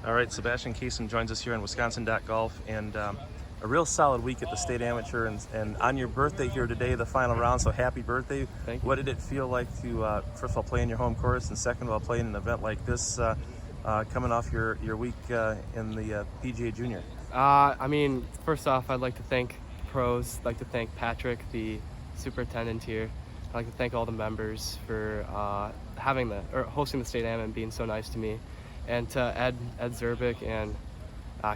All right, Sebastian Kasun joins us here on Wisconsin.golf, and a real solid week at the State Amateur, and on your birthday here today, the final round, so happy birthday. Thank you. What did it feel like to, first of all, play in your home course, and second of all, play in an event like this, coming off your week in the PGA Junior? First off, I'd like to thank the pros. I'd like to thank Patrick, the superintendent here. I'd like to thank all the members for hosting the State Am and being so nice to me, and to Ed Zerbick and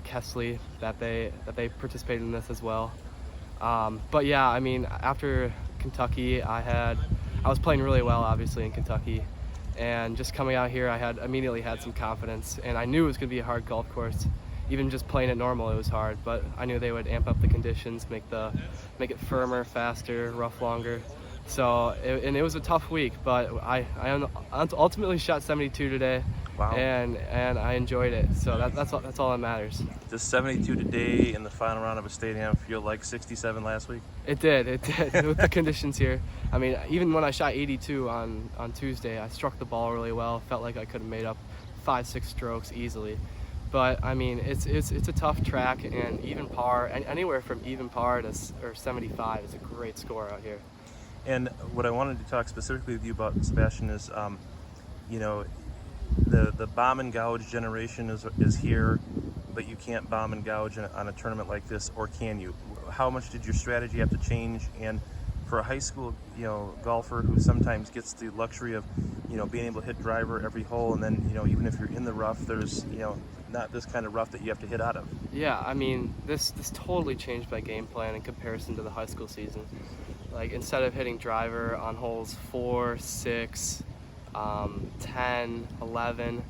Kesley that they participated in this as well. But yeah, after Kentucky, I was playing really well, obviously, in Kentucky, and just coming out here, I immediately had some confidence, and I knew it was going to be a hard golf course. Even just playing it normal, it was hard, but I knew they would amp up the conditions, make it firmer, faster, rough longer. So it was a tough week, but I ultimately shot 72 today. Wow. And I enjoyed it. So that's all that matters. Does 72 today in the final round of a State Am feel like 67 last week? It did with the conditions here. Even when I shot 82 on Tuesday, I struck the ball really well. Felt like I could have made up 5-6 strokes easily. But it's a tough track, and even par, and anywhere from even par to 75 is a great score out here. And what I wanted to talk specifically with you about, Sebastian, is the bomb and gouge generation is here, but you can't bomb and gouge on a tournament like this, or can you? How much did your strategy have to change? And for a high school golfer who sometimes gets the luxury of being able to hit driver every hole, and then even if you're in the rough, there's not this kind of rough that you have to hit out of. Yeah, this totally changed my game plan in comparison to the high school season. Like, instead of hitting driver on holes 4, 6, 10, 11,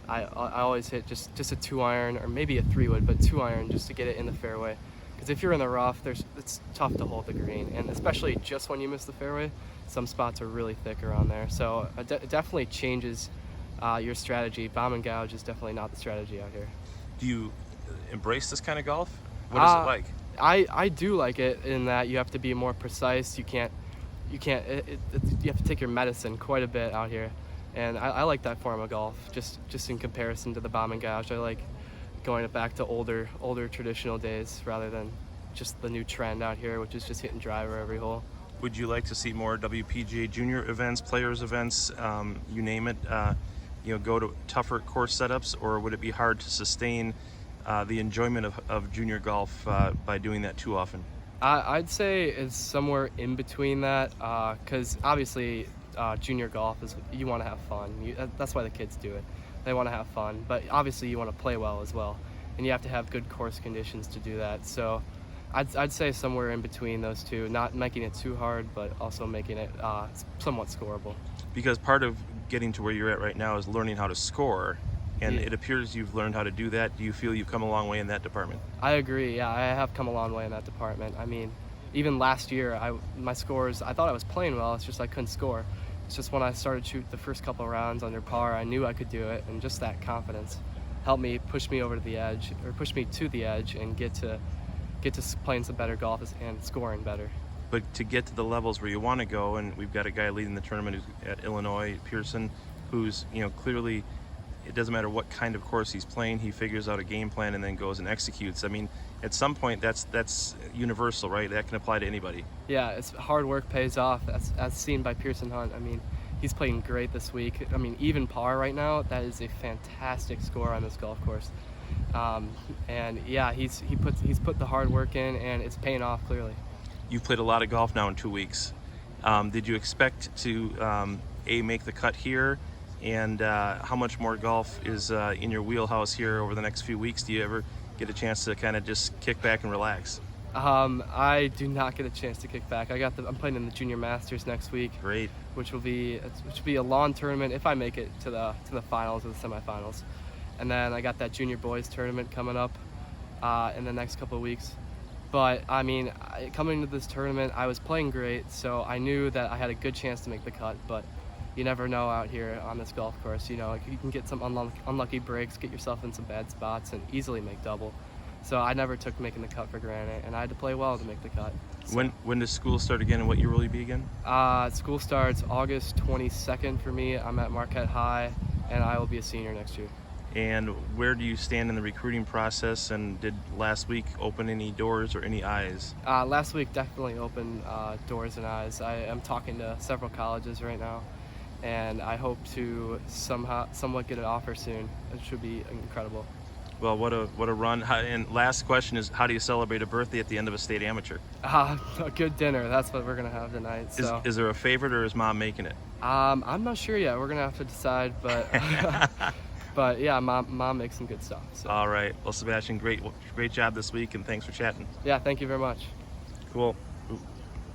I always hit just a 2-iron, or maybe a 3-wood, but 2-iron, just to get it in the fairway. Because if you're in the rough, it's tough to hold the green, and especially just when you miss the fairway, some spots are really thick around there. So it definitely changes your strategy. Bomb and gouge is definitely not the strategy out here. Do you embrace this kind of golf? What is it like? I do like it in that you have to be more precise. You have to take your medicine quite a bit out here, and I like that form of golf. Just in comparison to the bomb and gouge, I like going back to older traditional days rather than just the new trend out here, which is just hitting driver every hole. Would you like to see more WPGA Junior events, players events, you name it, go to tougher course setups, or would it be hard to sustain the enjoyment of junior golf by doing that too often? I'd say it's somewhere in between that, because obviously junior golf is, you want to have fun. That's why the kids do it. They want to have fun, but obviously you want to play well as well, and you have to have good course conditions to do that. So I'd say somewhere in between those two, not making it too hard, but also making it somewhat scoreable. Because part of getting to where you're at right now is learning how to score, and it appears you've learned how to do that. Do you feel you've come a long way in that department? I agree. Yeah, I have come a long way in that department. Even last year, my scores, I thought I was playing well. It's just I couldn't score. It's just when I started shoot the first couple of rounds under par, I knew I could do it, and just that confidence helped me push me to the edge, and get to playing some better golf and scoring better. But to get to the levels where you want to go, and we've got a guy leading the tournament who's at Illinois, Pearson, who's clearly, it doesn't matter what kind of course he's playing, he figures out a game plan and then goes and executes. At some point, that's universal, right? That can apply to anybody. Yeah, it's hard work pays off, as seen by Pearson Hunt. He's playing great this week. Even par right now, that is a fantastic score on this golf course. And yeah, he's put the hard work in, and it's paying off clearly. You've played a lot of golf now in 2 weeks. Did you expect to make the cut here? And how much more golf is in your wheelhouse here over the next few weeks? Do you ever get a chance to kind of just kick back and relax? I do not get a chance to kick back. I'm playing in the Junior Masters next week. Great. Which will be a lawn tournament if I make it to the finals or the semifinals. And then I got that Junior Boys tournament coming up in the next couple of weeks. But coming into this tournament, I was playing great, so I knew that I had a good chance to make the cut. But you never know out here on this golf course. You can get some unlucky breaks, get yourself in some bad spots, and easily make double. So I never took making the cut for granted, and I had to play well to make the cut. So, when does school start again, and what year will you be again? School starts August 22nd for me. I'm at Marquette High, and I will be a senior next year. And where do you stand in the recruiting process? And did last week open any doors or any eyes? Last week definitely opened doors and eyes. I am talking to several colleges right now, and I hope to somewhat get an offer soon. It should be incredible. Well, what a run! And last question is, how do you celebrate a birthday at the end of a state amateur? A good dinner. That's what we're gonna have tonight. So. Is there a favorite, or is mom making it? I'm not sure yet. We're gonna have to decide, but but yeah, mom makes some good stuff. So. All right. Well, Sebastian, great job this week, and thanks for chatting. Yeah, thank you very much. Cool.